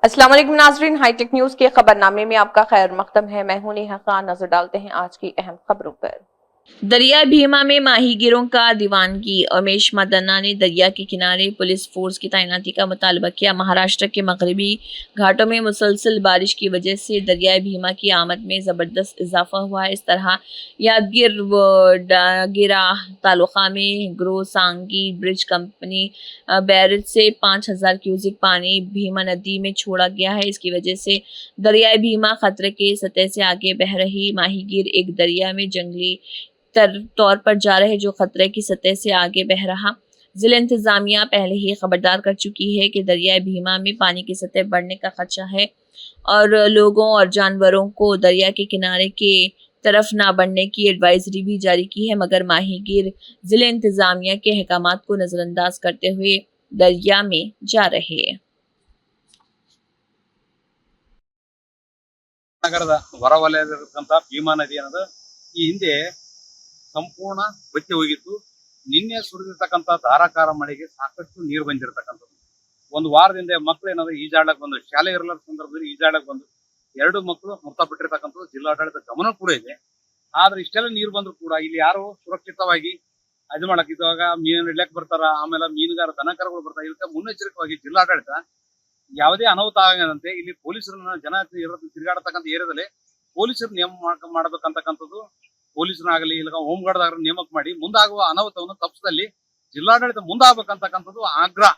अस्सलाम वालेकुम नाज़रीन, हाईटेक न्यूज के खबरनामे में आपका खैर मकदम है। मैं हूं नेहा खान। नजर डालते हैं आज की अहम खबरों पर। दरिया भीमा में माहीगीरों का दीवानगी। उमेश मदन्ना ने दरिया के किनारे पुलिस फोर्स की तैनाती का मुतालबा किया। महाराष्ट्र के मगरबी घाटों में मुसलसल बारिश की वजह से दरिया भीमा की आमद में ज़बरदस्त इजाफा हुआ है। इस तरह यादगीर व डागिरा तालुका में ग्रो सांगी ब्रिज कंपनी बैरेज से 5,000 क्यूसिक पानी भीमा नदी में छोड़ा गया है। इसकी वजह से दरियाई भीमा खतरे के सतह से आगे बह रही। माहीगीर एक दरिया में जंगली तौर पर जा रहे जो खतरे की सतह से आगे बह रहा। जिला इंतजामिया पहले ही खबरदार कर चुकी है कि दरियाई भीमा में पानी की सतह बढ़ने का खदशा है और लोगों और जानवरों को दरिया के किनारे के तरफ ना बढ़ने की एडवाइजरी भी जारी की है, मगर माहीगीर जिला इंतजामिया के अहकामात को नजरअंदाज करते हुए दरिया में जा रहे हैं। ನಗರದ ಹೊರವಲಯದಲ್ಲಿರತಕ್ಕಂಥ ಭೀಮಾ ನದಿ ಅನ್ನೋದು ಈ ಹಿಂದೆ ಸಂಪೂರ್ಣ ಬತ್ತಿ ಹೋಗಿತ್ತು. ನಿನ್ನೆ ಸುರಿದಿರ್ತಕ್ಕಂಥ ಧಾರಾಕಾರ ಮಳೆಗೆ ಸಾಕಷ್ಟು ನೀರು ಬಂದಿರತಕ್ಕಂಥದ್ದು. ಒಂದು ವಾರದಿಂದ ಮಕ್ಕಳು ಏನಾದ್ರು ಈಜಾಡಕ್ ಬಂದು, ಶಾಲೆ ಇರಲಾರ ಸಂದರ್ಭದಲ್ಲಿ ಈಜಾಡಕ್ ಬಂದು 2 ಮಕ್ಕಳು ಮೃತಪಟ್ಟಿರ್ತಕ್ಕಂಥದ್ದು ಜಿಲ್ಲಾಡಳಿತ ಗಮನ ಕೂಡ ಇದೆ. ಆದ್ರೆ ಇಷ್ಟೆಲ್ಲ ನೀರು ಬಂದ್ರು ಕೂಡ ಇಲ್ಲಿ ಯಾರು ಸುರಕ್ಷಿತವಾಗಿ ಇದು ಮಾಡಕ್ ಇದ್ದಾಗ ಮೀನು ಹಿಡ್ಲಕ್ ಬರ್ತಾರ, ಆಮೇಲೆ ಮೀನುಗಾರ ದನಕರುಗಳು ಬರ್ತಾರ. ಇದಕ್ಕೆ ಮುನ್ನೆಚ್ಚರಿಕೆವಾಗಿ ಜಿಲ್ಲಾಡಳಿತ ಯಾವುದೇ ಅನಾಹುತ ಆಗದಂತೆ ಇಲ್ಲಿ ಪೊಲೀಸರನ್ನ ಜನ ತಿರುಗಾಡತಕ್ಕಂಥ ಏರಿಯಾದಲ್ಲಿ ಪೊಲೀಸರು ನೇಮ ಮಾಡಬೇಕಂತಕ್ಕಂಥದ್ದು, ಪೊಲೀಸರಾಗಲಿ ಇಲ್ಲ ಹೋಮ್ ಗಾರ್ಡ್ ನೇಮಕ ಮಾಡಿ ಮುಂದಾಗುವ ಅನಾಹುತವನ್ನು ತಪ್ಪಿಸದಲ್ಲಿ ಜಿಲ್ಲಾಡಳಿತ ಮುಂದಾಗಬೇಕಂತಕ್ಕಂಥದ್ದು ಆಗ್ರಹ